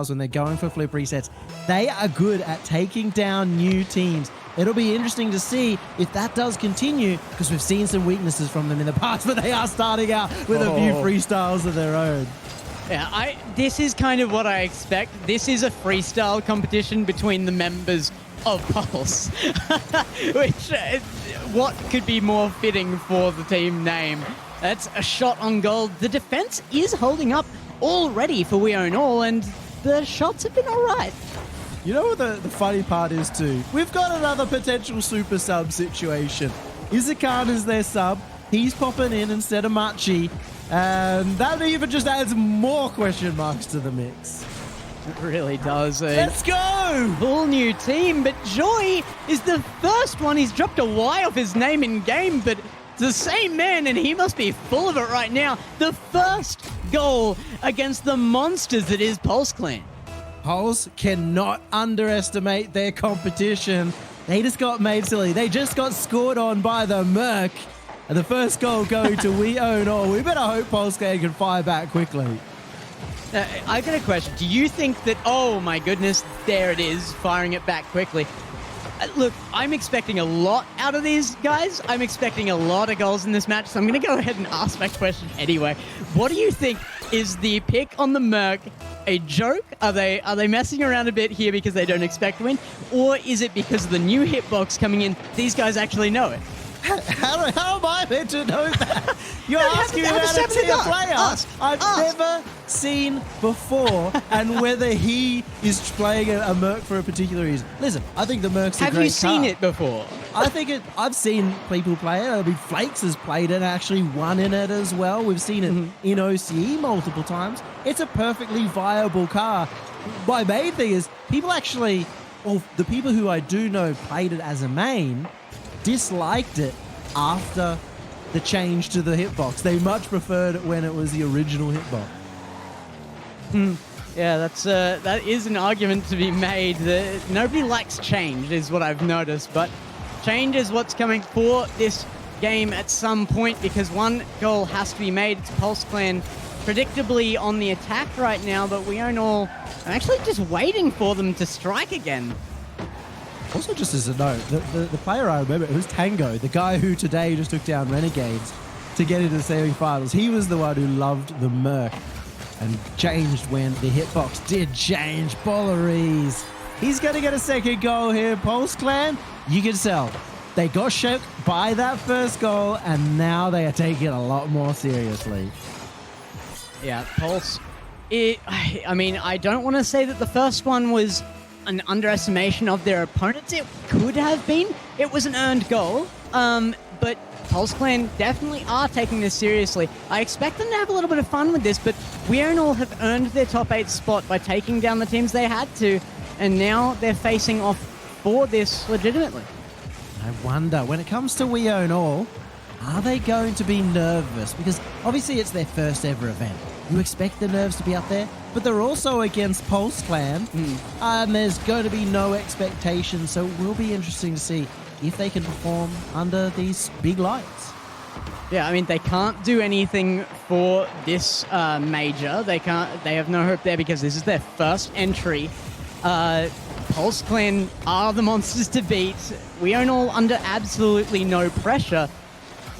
when they're going for flip resets, they are good at taking down new teams. It'll be interesting to see if that does continue, because we've seen some weaknesses from them in the past, but they are starting out with a few freestyles of their own. Yeah, this is kind of what I expect. This is a freestyle competition between the members of Pulse, which what could be more fitting for the team name? That's a shot on goal. The defense is holding up already for We Own All, and the shots have been all right. You know what the funny part is too? We've got another potential super sub situation. Izakan is their sub. He's popping in instead of Machi. And that even just adds more question marks to the mix. It really does. Let's go! Full new team, but Joy is the first one. He's dropped a Y off his name in game, but it's the same man, and he must be full of it right now. The first goal against the monsters that is Pulse Clan. Pulse cannot underestimate their competition. They just got made silly. They just got scored on by the Merc. And the first goal going to We Own All. We better hope Pulse Clan can fire back quickly. I got a question. Do you think that, oh my goodness, there it is, firing it back quickly. Look, I'm expecting a lot out of these guys. I'm expecting a lot of goals in this match, so I'm going to go ahead and ask my question anyway. What do you think? Is the pick on the Merc a joke? Are they messing around a bit here because they don't expect to win? Or is it because of the new hitbox coming in, these guys actually know it? How am I meant to know that? You're asking about a tier player I've never seen before, and whether he is playing a Merc for a particular reason. Listen, I think the Merc's a great Have you seen car. it before? I've seen people play it. I mean, Flakes has played it, actually won in it as well. We've seen it in OCE multiple times. It's a perfectly viable car. My main thing is people actually, well, the people who I do know played it as a main, disliked it after the change to the hitbox. They much preferred it when it was the original hitbox. Yeah, that is an argument to be made. Nobody likes change, is what I've noticed, but change is what's coming for this game at some point, because one goal has to be made. It's Pulse Clan predictably on the attack right now, but We Own All are actually just waiting for them to strike again. Also, just as a note, the player I remember, it was Tango, the guy who today just took down Renegades to get into the semi-finals. He was the one who loved the Merc and changed when the hitbox did change. Bolleries. He's going to get a second goal here. Pulse Clan, you can tell. They got shook by that first goal, and now they are taking it a lot more seriously. Yeah, Pulse. I mean, I don't want to say that the first one was an underestimation of their opponents. It could have been. It was an earned goal. But Pulse Clan definitely are taking this seriously. I expect them to have a little bit of fun with this, but We Own All have earned their top 8 spot by taking down the teams they had to, and now they're facing off for this legitimately. I wonder, when it comes to We Own All, are they going to be nervous? Because obviously it's their first ever event. You expect the nerves to be up there, but they're also against Pulse Clan, and there's going to be no expectation, so it will be interesting to see if they can perform under these big lights. Yeah, I mean, they can't do anything for this major. They have no hope there because this is their first entry. Pulse Clan are the monsters to beat. We Own All under absolutely no pressure.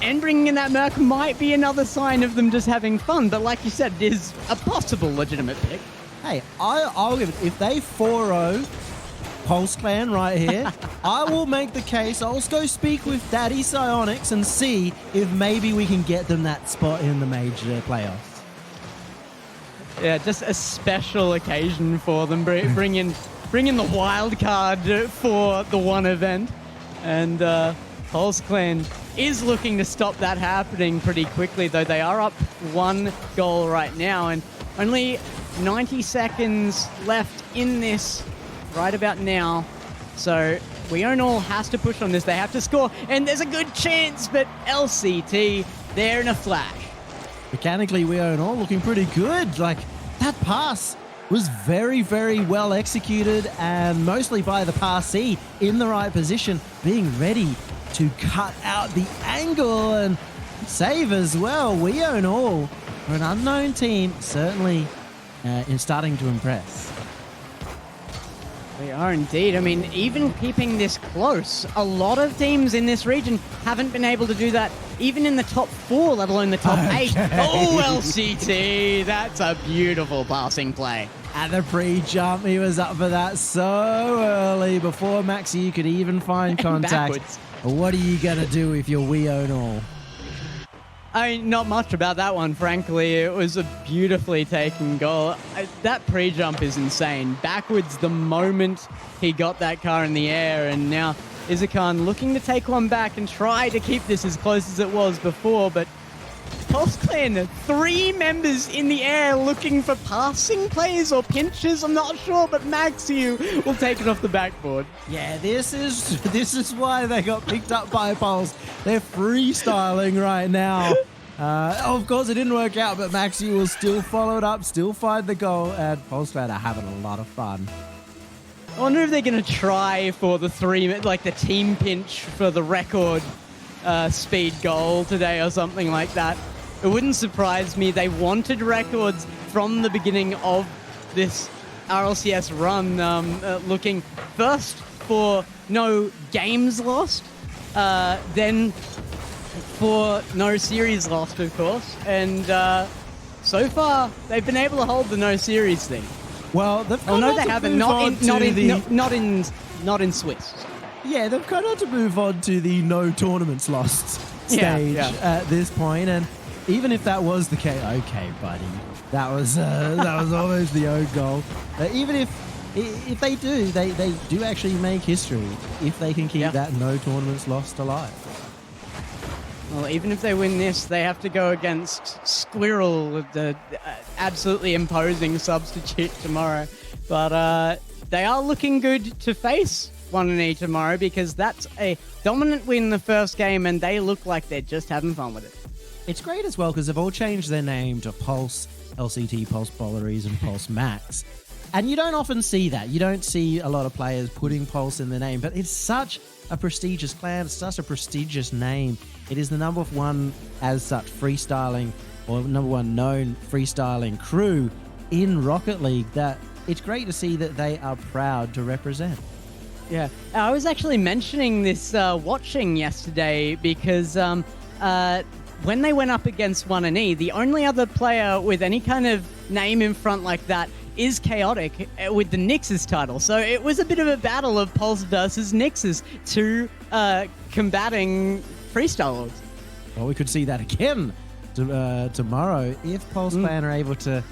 And bringing in that Merc might be another sign of them just having fun. But like you said, it is a possible legitimate pick. Hey, I'll give it. If they 4-0 Pulse Clan right here, I will make the case. I'll go speak with Daddy Psionics and see if maybe we can get them that spot in the major playoffs. Yeah, just a special occasion for them. Bring in the wild card for the one event. And Pulse Clan is looking to stop that happening pretty quickly, though they are up 1 goal right now, and only 90 seconds left in this right about now. So We Own All has to push on this. They have to score, and there's a good chance, but LCT, they're in a flash. Mechanically, We Own All looking pretty good. Like, that pass was very, very well executed, and mostly by the passee in the right position, being ready to cut out the angle and save as well. We Own All, for an unknown team, certainly in starting to impress. We are indeed. I mean, even keeping this close, a lot of teams in this region haven't been able to do that, even in the top 4, let alone the top 8. Oh, LCT, that's a beautiful passing play. At the pre-jump, he was up for that so early before Maxi could even find contact. Backwards. What are you going to do if you're we own all? I mean, not much about that one, frankly. It was a beautifully taken goal. That pre-jump is insane. Backwards the moment he got that car in the air, and now Izakan looking to take one back and try to keep this as close as it was before, but Pulse Clan, 3 members in the air looking for passing plays or pinches, I'm not sure, but Maxi will take it off the backboard. Yeah, this is why they got picked up by Pulse. They're freestyling right now. Of course, it didn't work out, but Maxi will still follow it up, still find the goal, and Pulse Clan are having a lot of fun. I wonder if they're going to try for the team pinch for the record speed goal today or something like that. It wouldn't surprise me. They wanted records from the beginning of this RLCS run, looking first for no games lost, then for no series lost, of course. And so far, they've been able to hold the no series thing. Well, they've they haven't. Not in Swiss. Yeah, they've kind of had to move on to the no tournaments lost stage at this point, and even if that was the case, okay, buddy, that was almost the own goal. Even if they do actually make history if they can keep that no tournaments lost alive. Well, even if they win this, they have to go against Squirrel, the absolutely imposing substitute tomorrow. But they are looking good to face 1&E tomorrow, because that's a dominant win the first game, and they look like they're just having fun with it. It's great as well because they've all changed their name to Pulse LCT, Pulse Polaris, and Pulse Max. And you don't often see that. You don't see a lot of players putting Pulse in their name, but it's such a prestigious clan, it's such a prestigious name. It is the number 1 as such freestyling, or number 1 known freestyling crew in Rocket League, that it's great to see that they are proud to represent. Yeah, I was actually mentioning this watching yesterday because when they went up against 1&E, the only other player with any kind of name in front like that is Chaotic with the Nix's title. So it was a bit of a battle of Pulse versus Nix's, 2 combating freestylers. Well, we could see that again tomorrow if Pulse Clan are able to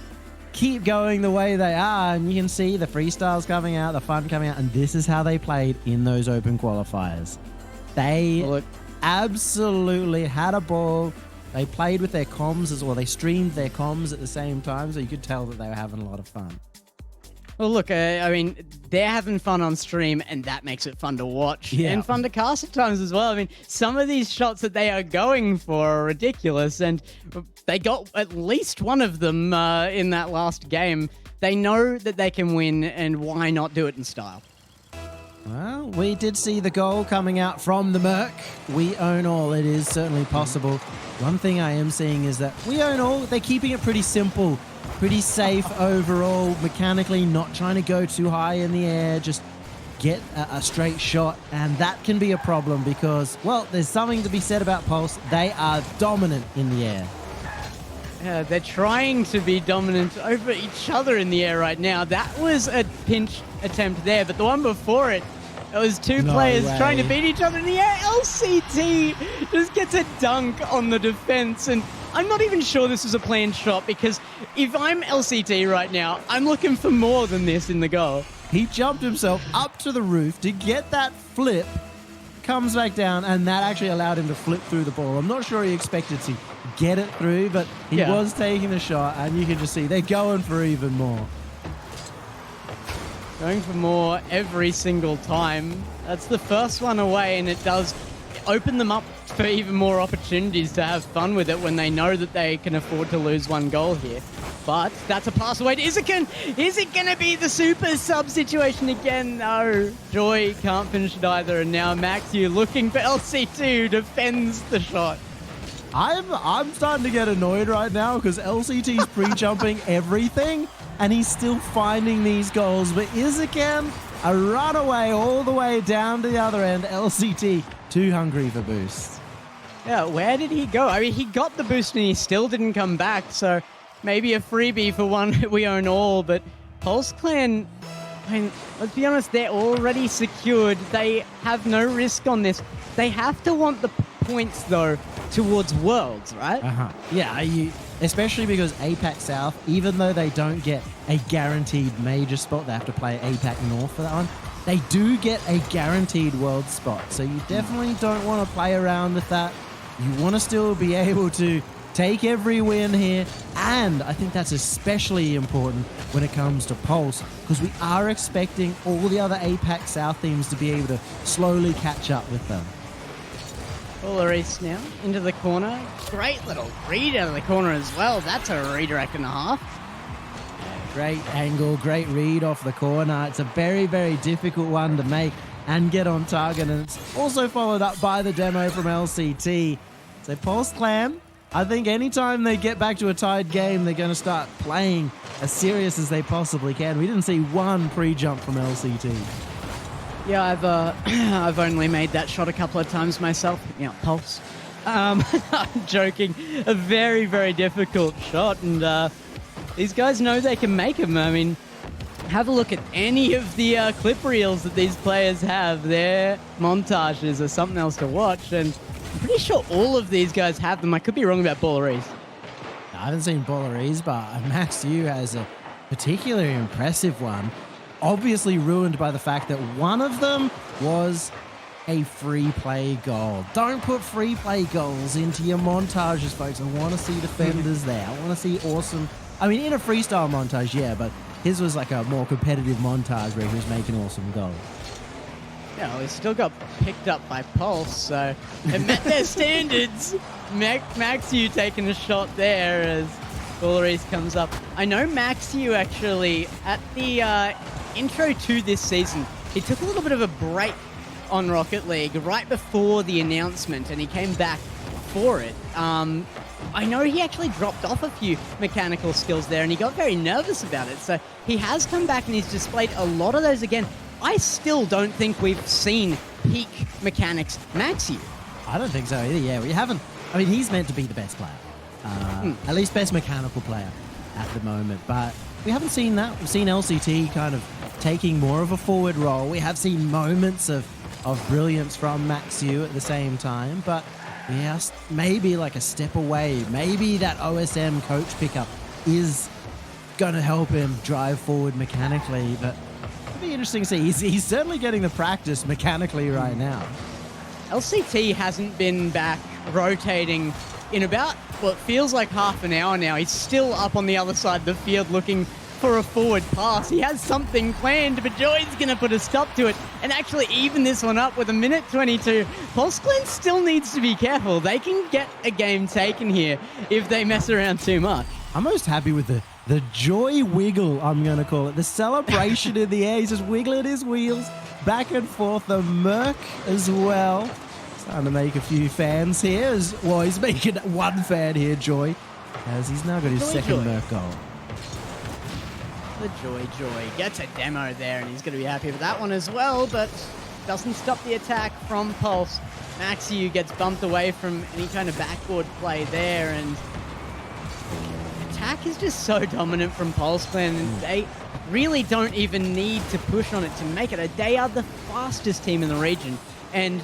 keep going the way they are, and you can see the freestyles coming out, the fun coming out, and this is how they played in those open qualifiers. They absolutely had a ball. They played with their comms as well. They streamed their comms at the same time, so you could tell that they were having a lot of fun. Well, look, I mean, they're having fun on stream, and that makes it fun to watch and fun to cast at times as well. I mean, some of these shots that they are going for are ridiculous, and they got at least one of them in that last game. They know that they can win, and why not do it in style? Well, we did see the goal coming out from the Merc. We own all. It is certainly possible. One thing I am seeing is that we own all. They're keeping it pretty simple, pretty safe overall, mechanically, not trying to go too high in the air, just get a straight shot. And that can be a problem because, well, there's something to be said about Pulse. They are dominant in the air. Yeah, they're trying to be dominant over each other in the air right now. That was a pinch attempt there, but the one before it, it was 2 players trying to beat each other in the air. LCT just gets a dunk on the defense, and I'm not even sure this is a planned shot, because if I'm LCT right now, I'm looking for more than this in the goal. He jumped himself up to the roof to get that flip, comes back down, and that actually allowed him to flip through the ball. I'm not sure he expected to get it through, but he was taking the shot, and you can just see they're going for even more. Going for more every single time. That's the first one away, and it does open them up for even more opportunities to have fun with it when they know that they can afford to lose 1 goal here. But that's a pass away to Izakan. Is it going to be the super sub situation again? No. Joy can't finish it either, and now Maxi looking for LC2, defends the shot. I'm starting to get annoyed right now because LCT's pre-jumping everything, and he's still finding these goals. But Izakan, a runaway all the way down to the other end. LCT too hungry for boosts. Yeah, where did he go? I mean, he got the boost and he still didn't come back, so maybe a freebie for one we own all, but Pulse Clan, I mean, let's be honest, they're already secured. They have no risk on this. They have to want the points, though, towards Worlds, right? Yeah, especially because APAC South, even though they don't get a guaranteed major spot, they have to play APAC North for that one. They do get a guaranteed world spot, so you definitely don't want to play around with that. You want to still be able to take every win here, and I think that's especially important when it comes to Pulse, because we are expecting all the other APAC South teams to be able to slowly catch up with them. Ulrich now into the corner. Great little read out of the corner as well. That's a redirect and a half. Great angle, great read off the corner. It's a very, very difficult one to make and get on target, and it's also followed up by the demo from LCT. So Pulse Clan, I think anytime they get back to a tied game, they're going to start playing as serious as they possibly can. We didn't see one pre-jump from LCT. Yeah, I've only made that shot a couple of times myself. Yeah, Pulse. I'm joking. A very, very difficult shot, and these guys know they can make them. I mean, have a look at any of the clip reels that these players have. Their montages are something else to watch, and I'm pretty sure all of these guys have them. I could be wrong about Ballerese. I haven't seen Ballerese, but Max Yu has a particularly impressive one. Obviously ruined by the fact that one of them was a free play goal. Don't put free play goals into your montages, folks. I want to see defenders there. I want to see awesome... I mean, in a freestyle montage, yeah, but his was like a more competitive montage where he was making awesome goals. Yeah, well, he still got picked up by Pulse, so it met their standards. Maxiu taking a shot there as Ballerese comes up. I know Maxiu actually, at the intro to this season, he took a little bit of a break on Rocket League right before the announcement, and he came back for it. I know he actually dropped off a few mechanical skills there, and he got very nervous about it. So he has come back and he's displayed a lot of those again. I still don't think we've seen peak mechanics Maxiu. I don't think so either, yeah. We haven't... I mean, he's meant to be the best player. At least best mechanical player at the moment. But we haven't seen that. We've seen LCT kind of taking more of a forward role. We have seen moments of brilliance from Maxiu at the same time. But yes, maybe like a step away. Maybe that OSM coach pickup is going to help him drive forward mechanically. But it'll be interesting to see. He's certainly getting the practice mechanically right now. LCT hasn't been back rotating in about, well, it feels like half an hour now. He's still up on the other side of the field looking for a forward pass. He has something planned, but Joy's going to put a stop to it and actually even this one up with 1:22. Pulse Clan still needs to be careful. They can get a game taken here if they mess around too much. I'm most happy with the joy wiggle, I'm going to call it. The celebration in the air. He's just wiggling his wheels back and forth. The Merc as well. Starting to make a few fans here. Well, he's making one fan here, Joy, as he's now got his second Merc goal. The Joy gets a demo there, and he's going to be happy with that one as well, but doesn't stop the attack from Pulse. Maxiu gets bumped away from any kind of backboard play there, and attack is just so dominant from Pulse Clan, and they really don't even need to push on it to make it. They are the fastest team in the region, and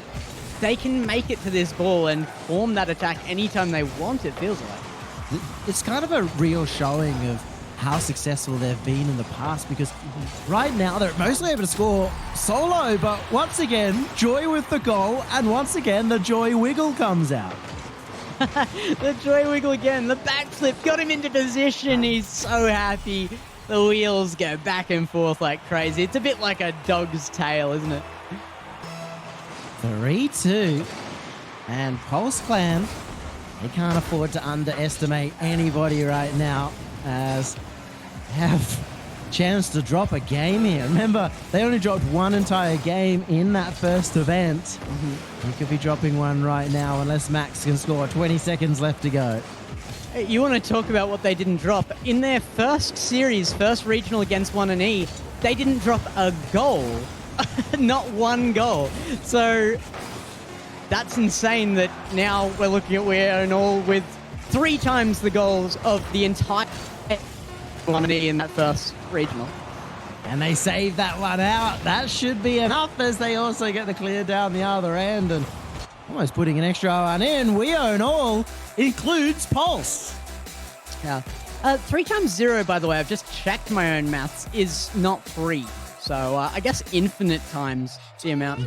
they can make it to this ball and form that attack anytime they want, it feels like. It's kind of a real showing of how successful they've been in the past, because right now they're mostly able to score solo, but once again, Joy with the goal, and once again, the Joy wiggle comes out. The Joy wiggle again, the backflip got him into position. He's so happy. The wheels go back and forth like crazy. It's a bit like a dog's tail, isn't it? 3-2, and Pulse Clan, they can't afford to underestimate anybody right now, as they have a chance to drop a game here. Remember, they only dropped one entire game in that first event. They could be dropping one right now unless Max can score. 20 seconds left to go. You want to talk about what they didn't drop? In their first series, first regional against 1&E, they didn't drop a goal. Not one goal. So that's insane that now we're looking at WOA with 3 times the goals of the entire quantity in that first regional. And they save that one out. That should be enough as they also get the clear down the other end and almost putting an extra one in. WOA includes Pulse. Yeah. 3 times 0, by the way, I've just checked my own maths, is not 3. So I guess infinite times the amount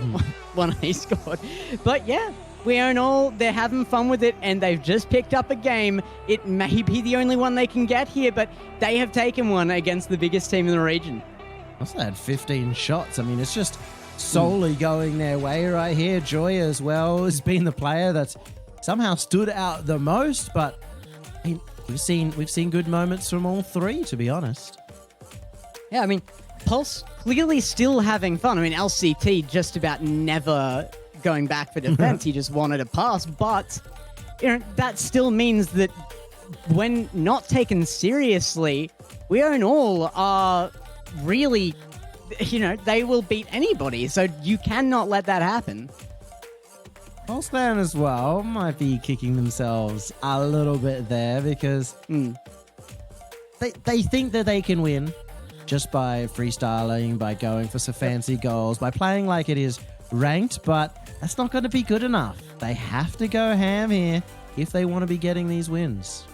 one he scored. But yeah, WOA, they're having fun with it, and they've just picked up a game. It may be the only one they can get here, but they have taken one against the biggest team in the region. Also had 15 shots. I mean, it's just solely going their way right here. Joy as well has been the player that's somehow stood out the most, but I mean, we've seen good moments from all 3, to be honest. Yeah, I mean, Pulse clearly still having fun. I mean, LCT just about never going back for defense. He just wanted a pass, but that still means that when not taken seriously, WOA are really, they will beat anybody. So you cannot let that happen. Pulse Clan as well might be kicking themselves a little bit there because they think that they can win just by freestyling, by going for some fancy goals, by playing like it is ranked, but that's not going to be good enough. They have to go ham here if they want to be getting these wins.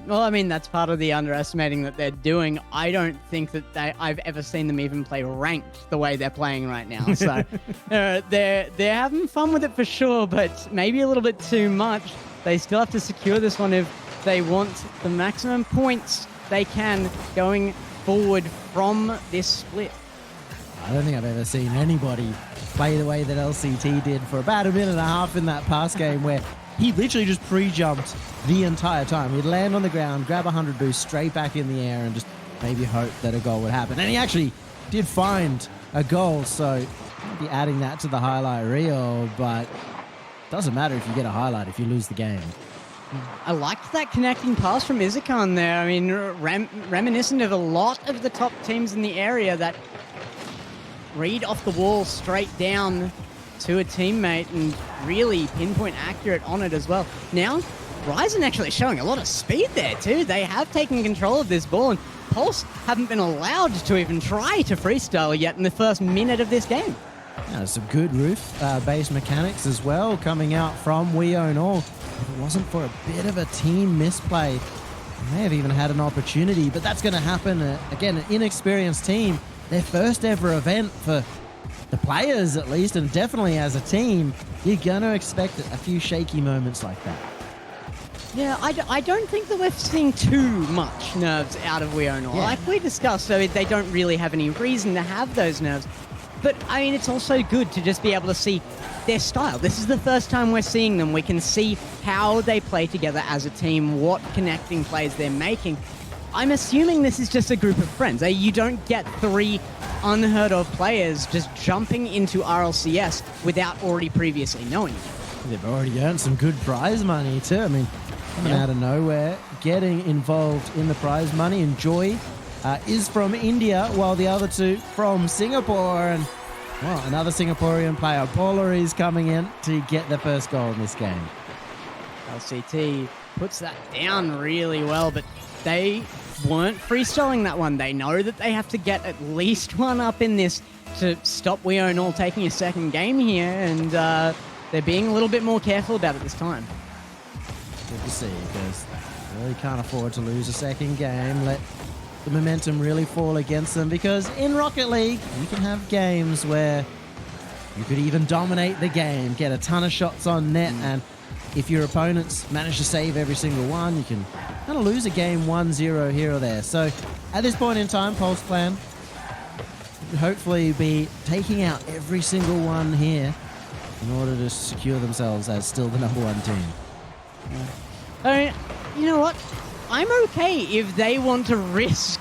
Well, I mean, that's part of the underestimating that they're doing. I don't think that I've ever seen them even play ranked the way they're playing right now. So they're having fun with it for sure, but maybe a little bit too much. They still have to secure this one if they want the maximum points they can going forward from this split. I don't think I've ever seen anybody play the way that LCT did for about a minute and a half in that past game where he literally just pre-jumped the entire time. He'd land on the ground, grab 100 boost straight back in the air and just maybe hope that a goal would happen. And he actually did find a goal, so I'll be adding that to the highlight reel, but it doesn't matter if you get a highlight if you lose the game. I liked that connecting pass from Izakhan there. I mean, reminiscent of a lot of the top teams in the area, that read off the wall straight down to a teammate and really pinpoint accurate on it as well. Now, Ryzen actually showing a lot of speed there too. They have taken control of this ball, and Pulse haven't been allowed to even try to freestyle yet in the first minute of this game. Yeah, some good roof-based mechanics as well coming out from WOA. If it wasn't for a bit of a team misplay, they may have even had an opportunity, but that's going to happen. Again, an inexperienced team, their first ever event for the players at least, and definitely as a team, you're going to expect a few shaky moments like that. Yeah, I don't think that we're seeing too much nerves out of WOA. Yeah. Like we discussed, so they don't really have any reason to have those nerves. But, I mean, it's also good to just be able to see their style. This is the first time we're seeing them. We can see how they play together as a team, what connecting plays they're making. I'm assuming this is just a group of friends. You don't get 3 unheard of players just jumping into RLCS without already previously knowing it. They've already earned some good prize money too. I mean, coming out of nowhere, getting involved in the prize money. And Joy is from India, while the other 2 from Singapore. And, well, another Singaporean player, Paula, is coming in to get the first goal in this game. LCT puts that down really well, but they weren't freestyling that one. They know that they have to get at least one up in this to stop WOA taking a second game here, and they're being a little bit more careful about it this time. Good to see, because they really can't afford to lose a second game. Let the momentum really fall against them, because in Rocket League, you can have games where you could even dominate the game, get a ton of shots on net, and if your opponents manage to save every single one, you can kind of lose a game 1-0 here or there. So at this point in time, Pulse Clan should hopefully be taking out every single one here in order to secure themselves as still the #1 team. I mean, you know what? I'm okay if they want to risk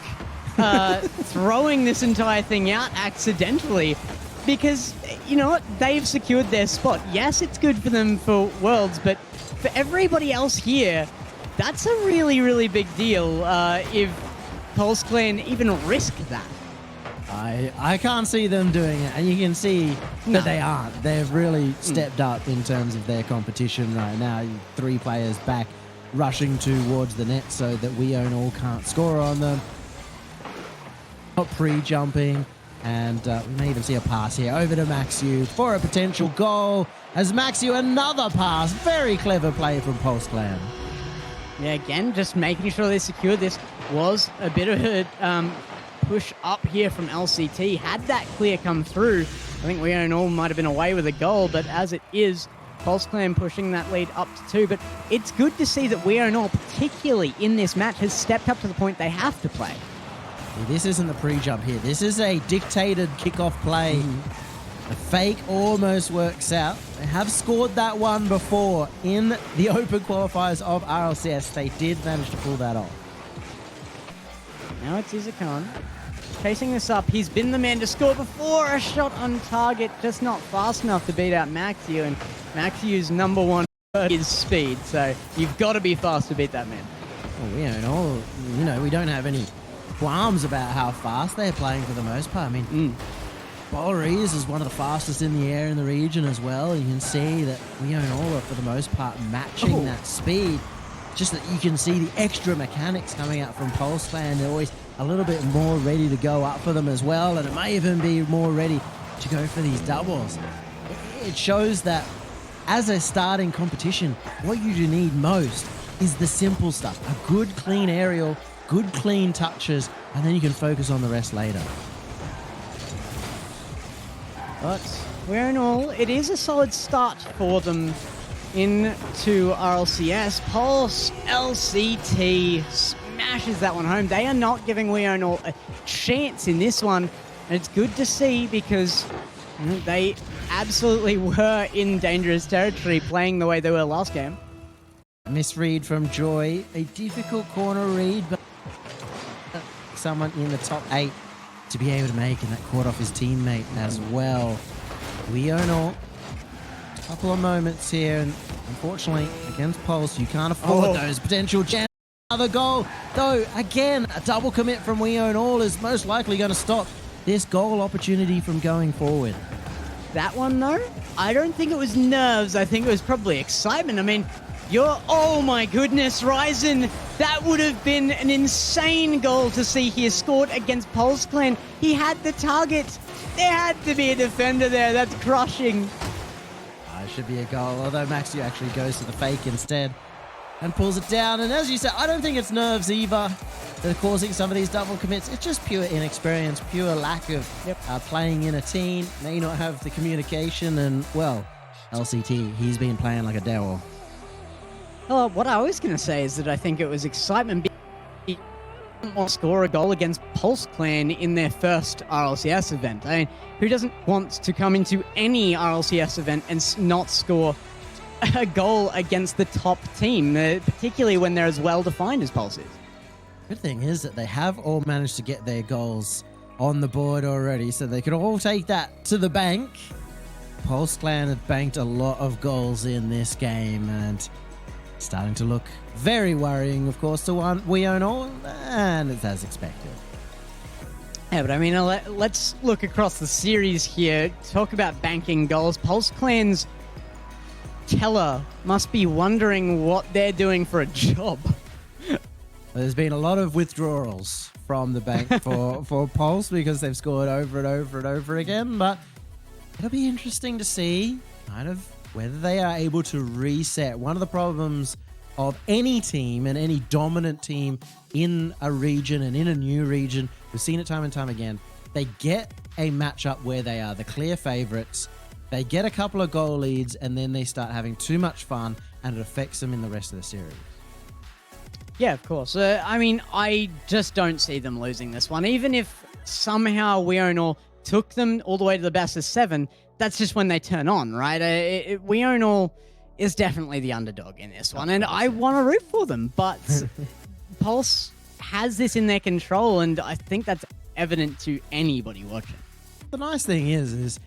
throwing this entire thing out accidentally, because, you know what? They've secured their spot. Yes, it's good for them for Worlds, but for everybody else here, that's a really, really big deal if Pulse Clan even risk that. I can't see them doing it, and you can see that they aren't. They've really stepped up in terms of their competition right now. 3 players back, rushing towards the net so that We Own All can't score on them. Not pre-jumping, and we may even see a pass here over to Maxiu for a potential goal. As Maxiu, another pass. Very clever play from Pulse Clan. Yeah, again, just making sure they secure this. Was a bit of a push up here from LCT. Had that clear come through, I think We Own All might have been away with a goal, but as it is, Pulse Clan pushing that lead up to 2. But it's good to see that We Own All, particularly in this match, has stepped up to the point they have to play. This isn't the pre-jump here. This is a dictated kickoff play. A fake almost works out. They have scored that one before in the open qualifiers of RLCS. They did manage to pull that off. Now it's Izakan chasing this up. He's been the man to score before. A shot on target, just not fast enough to beat out Maxiu. And Maxiu's number one is speed, so you've got to be fast to beat that man. Well, We Own All, you know, we don't have any qualms about how fast they're playing for the most part. I mean, Bolrees is one of the fastest in the air in the region as well. You can see that We Own All are, for the most part, matching that speed. Just that you can see the extra mechanics coming out from Pulse Clan. They're always a little bit more ready to go up for them as well, and it may even be more ready to go for these doubles. It shows that as a starting competition, what you need most is the simple stuff. A good, clean aerial, good, clean touches, and then you can focus on the rest later. But We Own All, it is a solid start for them into RLCS. Pulse LCT smashes that one home. They are not giving We Own All a chance in this one. And it's good to see because they absolutely were in dangerous territory playing the way they were last game. Misread from Joy. A difficult corner read, but someone in the top 8 to be able to make, and that caught off his teammate as well. We Own All. Couple of moments here, and unfortunately against Pulse you can't afford those potential chances. Another goal, though. Again, a double commit from We Own All is most likely going to stop this goal opportunity from going forward. That one, though, I don't think it was nerves. I think it was probably excitement. I mean, oh my goodness, Ryzen, that would have been an insane goal to see here scored against Pulse Clan. He had the target. There had to be a defender there. That's crushing. Should be a goal, although Maxiu actually goes to the fake instead and pulls it down. And as you said, I don't think it's nerves either that are causing some of these double commits. It's just pure inexperience, pure lack of playing in a team. May not have the communication, and, well, LCT, he's been playing like a devil. Well, what I was going to say is that I think it was excitement. Or score a goal against Pulse Clan in their first RLCS event. I mean, who doesn't want to come into any RLCS event and not score a goal against the top team, particularly when they're as well defined as Pulse is? Good thing is that they have all managed to get their goals on the board already, so they could all take that to the bank. Pulse Clan have banked a lot of goals in this game, and starting to look very worrying, of course, to one We Own All, and it's as expected. Yeah, but I mean, let's look across the series here. Talk about banking goals. Pulse Clan's teller must be wondering what they're doing for a job. There's been a lot of withdrawals from the bank for Pulse because they've scored over and over and over again, but it'll be interesting to see kind of whether they are able to reset. One of the problems of any team and any dominant team in a region and in a new region, we've seen it time and time again, they get a matchup where they are the clear favorites, they get a couple of goal leads, and then they start having too much fun, and it affects them in the rest of the series. Yeah, of course. I mean, I just don't see them losing this one. Even if somehow We Own All took them all the way to the best of 7, that's just when they turn on, right? We Own All is definitely the underdog in this one, and I want to root for them, but Pulse has this in their control, and I think that's evident to anybody watching. The nice thing is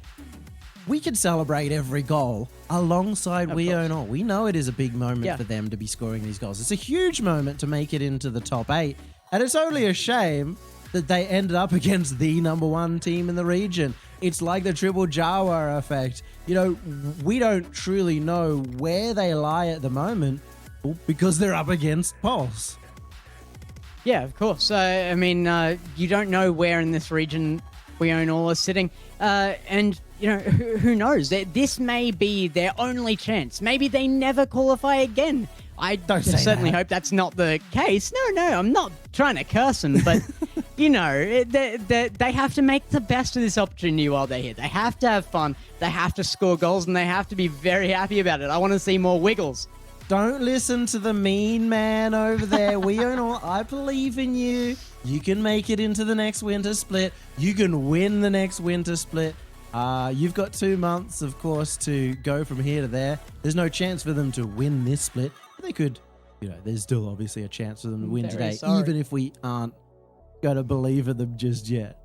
we can celebrate every goal alongside We Own All. We know it is a big moment for them to be scoring these goals. It's a huge moment to make it into the top 8, and it's only a shame that they ended up against the #1 team in the region. It's like the triple Jawa effect. You know, we don't truly know where they lie at the moment because they're up against Pulse. Yeah, of course. I mean, you don't know where in this region WeOwnAll is sitting. And, you know, who knows? This may be their only chance. Maybe they never qualify again. I certainly hope that's not the case. No, I'm not trying to curse them, but, you know, they have to make the best of this opportunity while they're here. They have to have fun, they have to score goals, and they have to be very happy about it. I want to see more wiggles. Don't listen to the mean man over there. WeOwnAll, I believe in you. You can make it into the next winter split. You can win the next winter split. You've got 2 months, of course, to go from here to there. There's no chance for them to win this split. They could, you know, there's still obviously a chance for them to win today, even if we aren't going to believe in them just yet.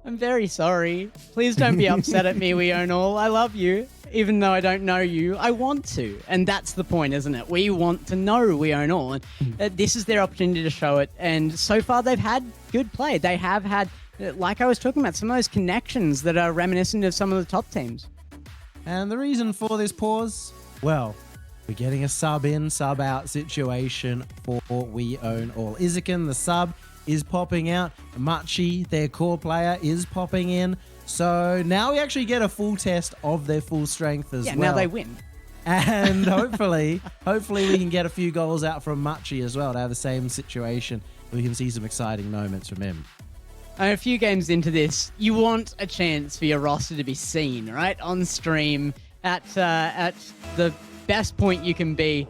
I'm very sorry. Please don't be upset at me, WeOwnAll. I love you. Even though I don't know you, I want to. And that's the point, isn't it? We want to know WeOwnAll. And this is their opportunity to show it. And so far, they've had good play. They have had, like I was talking about, some of those connections that are reminiscent of some of the top teams. And the reason for this pause? Well, we're getting a sub in, sub out situation for WeOwnAll. Izakin, the sub, is popping out. Machi, their core player, is popping in. So now we actually get a full test of their full strength as well. Yeah, now they win. And hopefully we can get a few goals out from Machi as well to have the same situation. We can see some exciting moments from him. A few games into this, you want a chance for your roster to be seen, right? On stream, at the best point you can be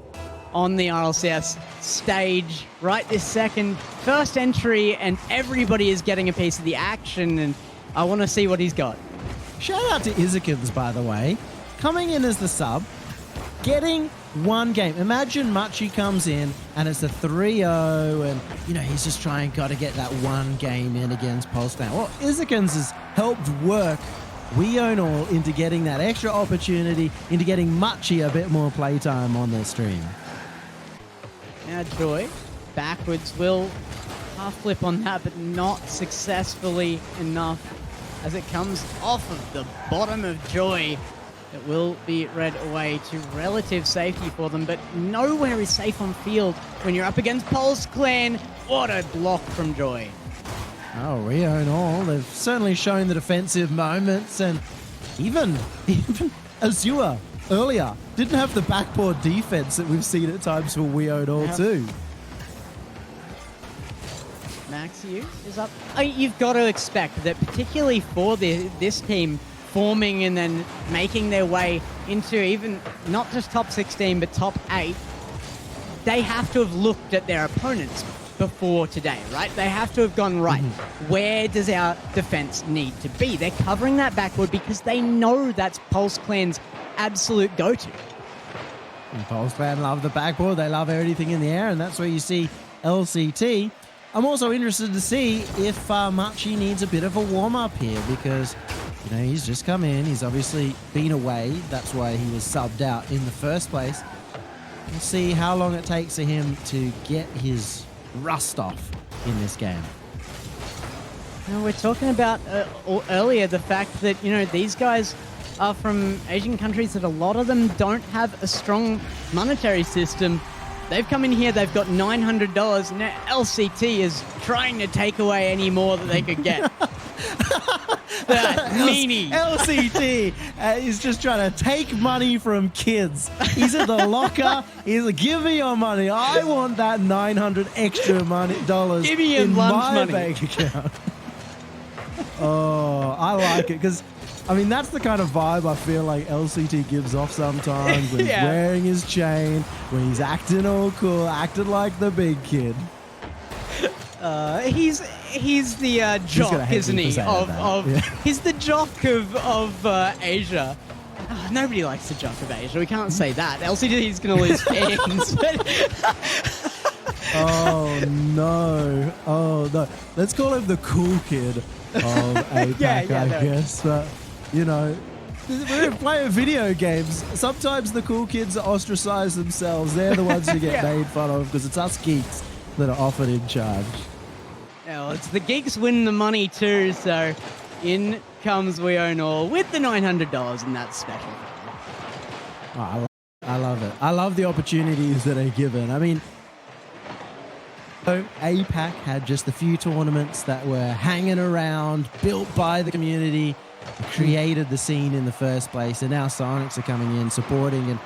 on the RLCS stage right this second. First entry, and everybody is getting a piece of the action, and I want to see what he's got. Shout out to Izakins, by the way. Coming in as the sub, getting one game. Imagine Machi comes in and it's a 3-0 and, you know, he's just got to get that one game in against Pulse now. Well, Izakins has helped work WeOwnAll into getting that extra opportunity, into getting Machi a bit more playtime on their stream. Now Joy, backwards, will half flip on that, but not successfully enough as it comes off of the bottom of Joy. It will be read away to relative safety for them, but nowhere is safe on field when you're up against Pulse Clan. What a block from Joy. Oh, WeOwnAll, they've certainly shown the defensive moments, and even Azure earlier didn't have the backboard defense that we've seen at times for WeOwnAll too. Maxiu is up. You've got to expect that, particularly for this team forming and then making their way into even not just top 16 but top 8, they have to have looked at their opponents before today, right? They have to have gone, right, where does our defense need to be? They're covering that backboard because they know that's Pulse Clan's absolute go-to. And Pulse Clan love the backboard. They love everything in the air, and that's where you see LCT. I'm also interested to see if Machi needs a bit of a warm-up here because, you know, he's just come in. He's obviously been away. That's why he was subbed out in the first place. We'll see how long it takes for him to get his rust off in this game. Now, we're talking about earlier the fact that, you know, these guys are from Asian countries that a lot of them don't have a strong monetary system. They've come in here, they've got $900, and now LCT is trying to take away any more that they could get. That meanie. LCT is just trying to take money from kids. He's at the locker. He's like, give me your money. I want that $900 extra dollars give me your in lunch my money. bank account. Oh, I like it because, I mean, that's the kind of vibe I feel like LCT gives off sometimes when he's wearing his chain, when he's acting all cool, acting like the big kid. He's the jock, isn't he? He's the jock of Asia. Oh, nobody likes the jock of Asia. We can't say that. LCT is going to lose fans. Oh no! Let's call him the cool kid of APAC, I guess. But you know, we're playing video games. Sometimes the cool kids ostracize themselves. They're the ones who get made fun of because it's us geeks that are often in charge. Well, it's the geeks win the money too, so in comes We Own All with the $900, and that's special. Oh, I love it. I love the opportunities that are given. I mean, so APAC had just a few tournaments that were hanging around, built by the community, created the scene in the first place, and now Sonics are coming in, supporting and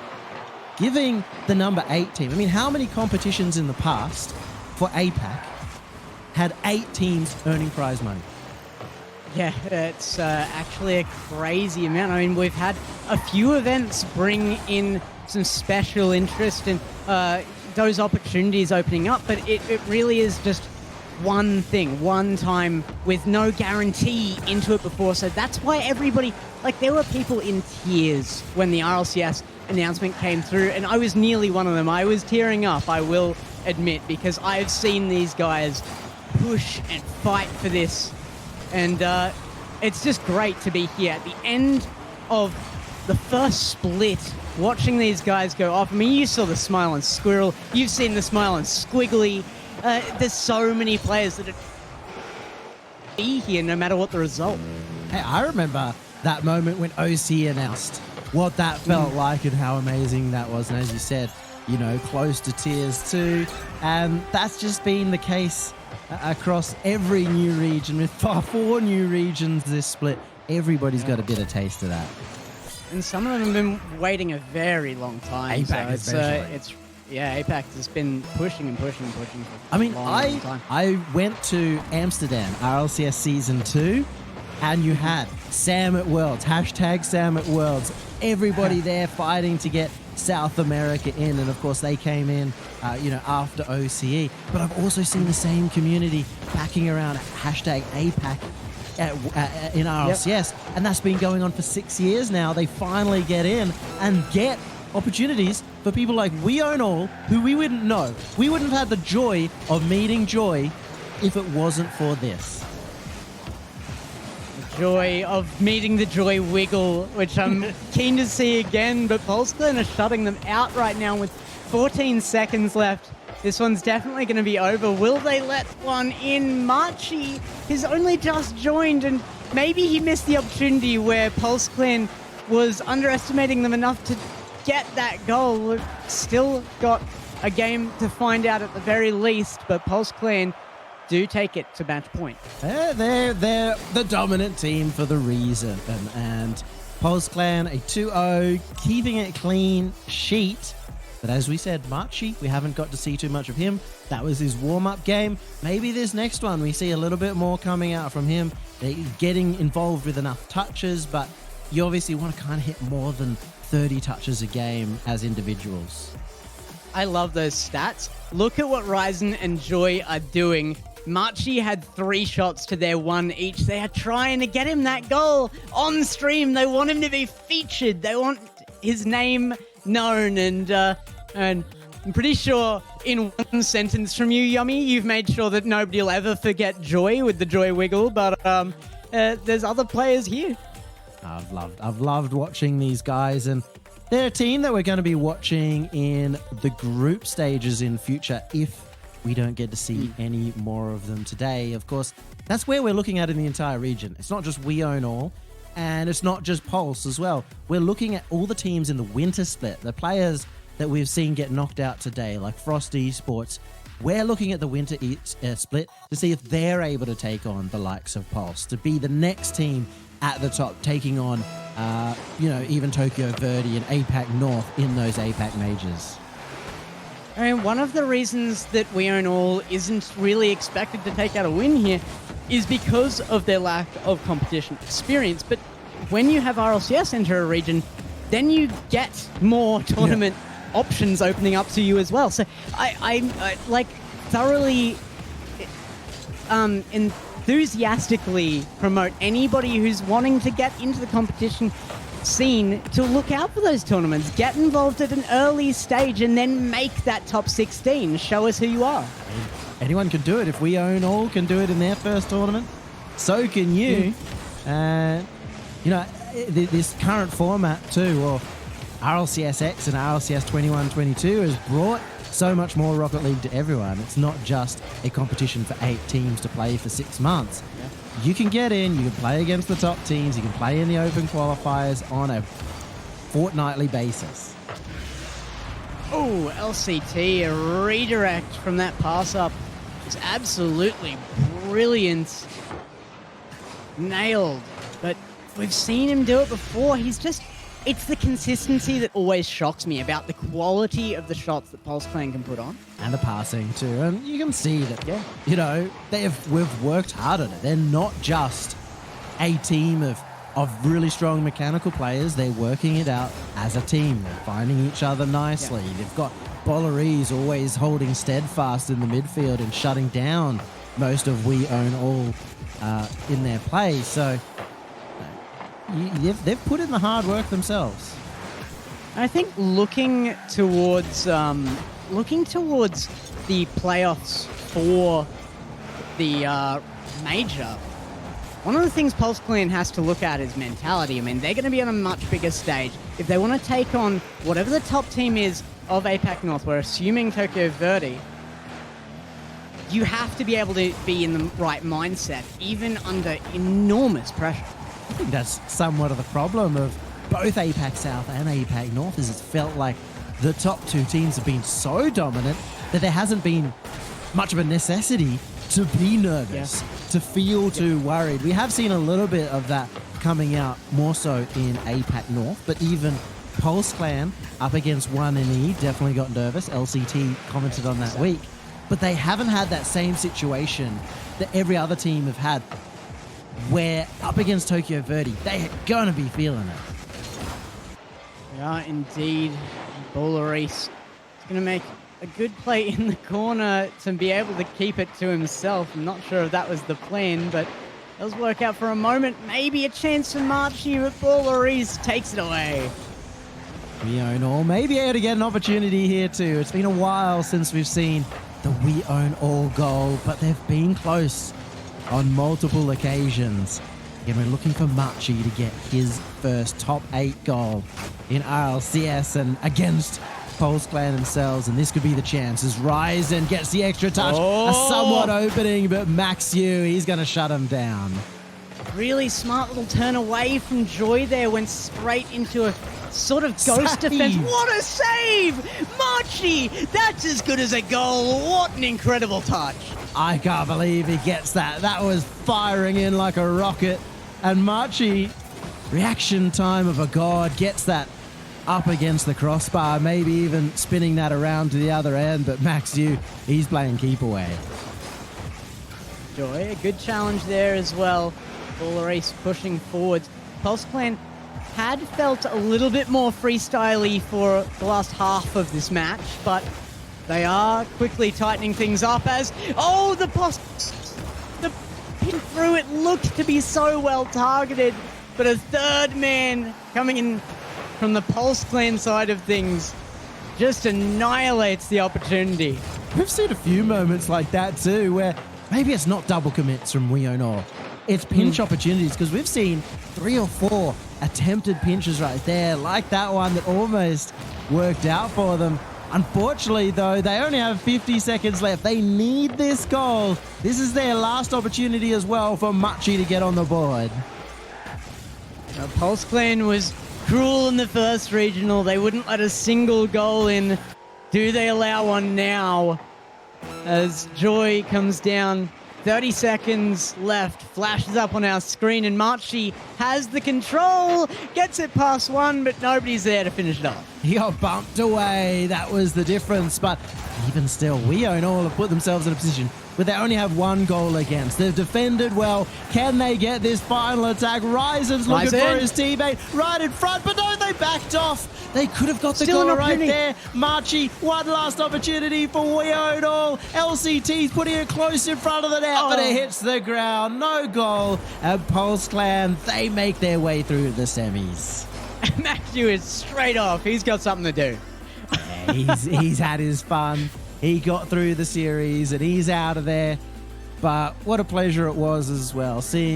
giving the number 8 team. I mean, how many competitions in the past for APAC had 8 teams earning prize money? Yeah, it's actually a crazy amount. I mean, we've had a few events bring in some special interest and those opportunities opening up, but it really is just one thing, one time with no guarantee into it before. So that's why everybody, like, there were people in tears when the RLCS announcement came through, and I was nearly one of them. I was tearing up, I will admit, because I've seen these guys push and fight for this. And it's just great to be here at the end of the first split, watching these guys go off. I mean, you saw the smile on Squirrel. You've seen the smile on Squiggly. There's so many players that are be here no matter what the result. Hey, I remember that moment when OC announced what that felt like and how amazing that was. And as you said, you know, close to tears too. And that's just been the case across every new region. With 4 new regions this split, everybody's got a bit of taste of that. And some of them have been waiting a very long time. APAC so APAC has been pushing and pushing and pushing for a long time. I went to Amsterdam, RLCS Season 2, and you had Sam at Worlds, hashtag Sam at Worlds, everybody there fighting to get South America in, and of course they came in, after OCE. But I've also seen the same community backing around hashtag APAC in RLCS, and that's been going on for 6 years now. They finally get in and get opportunities for people like We Own All, who we wouldn't know. We wouldn't have had the joy of meeting Joy if it wasn't for this. Joy of meeting the Joy Wiggle, which I'm keen to see again, but PulseClan are shutting them out right now with 14 seconds left. This one's definitely going to be over. Will they let one in? Marchi has only just joined, and maybe he missed the opportunity where PulseClan was underestimating them enough to get that goal. We've still got a game to find out at the very least, but PulseClan do take it to match point. They're the dominant team for the reason. And PulseClan, a 2-0, keeping it clean sheet. But as we said, Marchi, we haven't got to see too much of him. That was his warm-up game. Maybe this next one, we see a little bit more coming out from him. They're getting involved with enough touches, but you obviously want to kind of hit more than 30 touches a game as individuals. I love those stats. Look at what Ryzen and Joy are doing. Marchi had 3 shots to their 1 each. They are trying to get him that goal on stream. They want him to be featured. They want his name known. And I'm pretty sure in one sentence from you, Yummy, you've made sure that nobody will ever forget Joy with the Joy Wiggle. But there's other players here. I've loved watching these guys, and they're a team that we're going to be watching in the group stages in future if we don't get to see any more of them today. Of course, that's where we're looking at in the entire region. It's not just We Own All, and it's not just Pulse as well. We're looking at all the teams in the winter split, the players that we've seen get knocked out today, like Frost Esports. We're looking at the winter split to see if they're able to take on the likes of Pulse, to be the next team at the top, taking on, even Tokyo Verde and APAC North in those APAC majors. I mean, one of the reasons that We Own All isn't really expected to take out a win here is because of their lack of competition experience. But when you have RLCS enter a region, then you get more tournament options opening up to you as well. So I thoroughly enthusiastically promote anybody who's wanting to get into the competition scene to look out for those tournaments. Get involved at an early stage and then make that top 16. Show us who you are. Anyone can do it. If We Own All can do it in their first tournament, so can you. This current format too, or RLCS X and RLCS 21-22 has brought so much more Rocket League to everyone. It's not just a competition for 8 teams to play for 6 months. Yeah. You can get in, you can play against the top teams, you can play in the open qualifiers on a fortnightly basis. Oh, LCT, a redirect from that pass up is absolutely brilliant. Nailed. But we've seen him do it before. It's the consistency that always shocks me about the quality of the shots that Pulse Clan can put on. And the passing too. And you can see that, you know, we've worked hard on it. They're not just a team of really strong mechanical players. They're working it out as a team. They're finding each other nicely. Yeah. They've got Bolleries always holding steadfast in the midfield and shutting down most of We Own All in their play. So they've put in the hard work themselves. I think looking towards the playoffs for the major, one of the things Pulse Clan has to look at is mentality. I mean, they're going to be on a much bigger stage. If they want to take on whatever the top team is of APAC North, we're assuming Tokyo Verde, you have to be able to be in the right mindset, even under enormous pressure. I think that's somewhat of the problem of both APAC South and APAC North, is it's felt like the top 2 teams have been so dominant that there hasn't been much of a necessity to be nervous, to feel too worried. We have seen a little bit of that coming out more so in APAC North, but even Pulse Clan up against 1NE definitely got nervous. LCT commented on that week. But they haven't had that same situation that every other team have had, where up against Tokyo Verde, they're going to be feeling it. Yeah, indeed. Bolleries is going to make a good play in the corner to be able to keep it to himself. I'm not sure if that was the plan, but it does work out for a moment. Maybe a chance for Marchi, but Bolleries takes it away. We Own All may be able to get an opportunity here too. It's been a while since we've seen the We Own All goal, but they've been close on multiple occasions. Again, we're looking for Machi to get his first top 8 goal in RLCS and against Pulse Clan themselves, and this could be the chance as Ryzen gets the extra touch. A somewhat opening, but Maxiu, he's going to shut him down. Really smart little turn away from Joy there, went straight into a sort of ghost defense. What a save! Marchi, that's as good as a goal. What an incredible touch. I can't believe he gets that. That was firing in like a rocket. And Marchi, reaction time of a god, gets that up against the crossbar, maybe even spinning that around to the other end. But Maxiu, he's playing keep away. Joy, a good challenge there as well. Bolleries pushing forward. Pulse Clan had felt a little bit more freestyle-y for the last half of this match, but they are quickly tightening things up as... Oh, the pin through it looked to be so well targeted, but a third man coming in from the Pulse Clan side of things just annihilates the opportunity. We've seen a few moments like that too, where maybe it's not double commits from We Own All. It's pinch opportunities, because we've seen 3 or 4 attempted pinches right there, like that one that almost worked out for them. Unfortunately, though, they only have 50 seconds left. They need this goal. This is their last opportunity as well for Machi to get on the board. Pulse Clan was cruel in the first regional. They wouldn't let a single goal in. Do they allow one now? As Joy comes down, 30 seconds left, flashes up on our screen, and Machi has the control, gets it past one, but nobody's there to finish it off. He got bumped away. That was the difference. But even still, We Own All have put themselves in a position where they only have 1 goal against. They've defended well. Can they get this final attack? Ryzen's looking for his teammate right in front, but no, they backed off. They could have got the goal right there. Machi, one last opportunity for We Own All. LCT's putting it close in front of the net, but it hits the ground. No goal. And Pulse Clan, they make their way through the semis. Maxiu is straight off. He's got something to do. Yeah, he's had his fun. He got through the series and he's out of there. But what a pleasure it was as well, seeing